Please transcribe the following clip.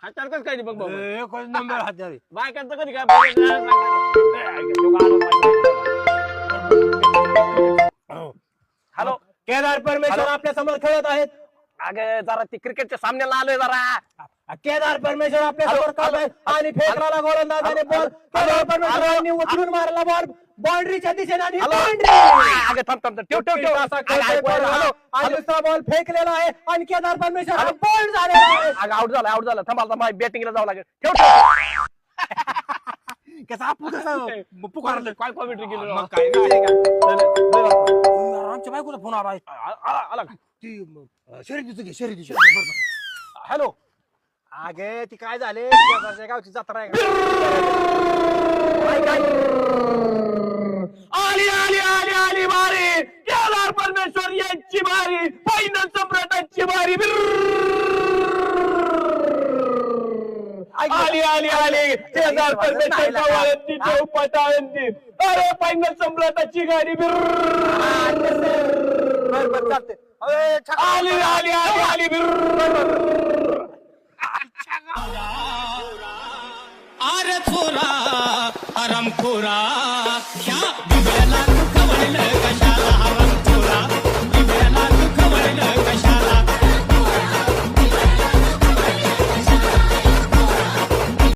हातारच काय बघ बाबा एक नंबर हातारी बायकांचं कधी काय हॅलो केदार परमेश्वर आपल्या समोर खेळत आहेत. अगं जरा ते क्रिकेटच्या सामन्याला आलोय जरा केदार परमेश्वर आपल्या समोर खेळत आहेत आणि फेकला गोलंदाजाने बॉल केदार परमेश्वरांनी उचलून मारला बॉल बाउंड्रीच्या दिशेने आणि अगं थांब थांब ठेव ठेव ठेव हॅलो आणि दुसरा बॉल फेकलेला आहे आणि केदार परमेश्वर बॉल झालेला आहे. अगं आउट झाला थांब आता माझ्या बॅटिंगला जावं लागेल ठेव ठेव कसा आपण कसं पुकारलं काय कॉमेंट्री केली मग काय विषय का? आमच्या बायकोला फोन आला आला का ती शर्यतीची हॅलो अगे ती काय झाले शेजारच्या गावची जत्रा आहे आली आली आली आली बारी केदार परमेश्वर यांची बारी फायनल सम्राटांची बारी आली आली आली केदार परमेश्वर पवारांची चौपटाळांची अरे फायनल सम्राटाची गाडी आली आली आली आली अरे थोरा आराम खोरा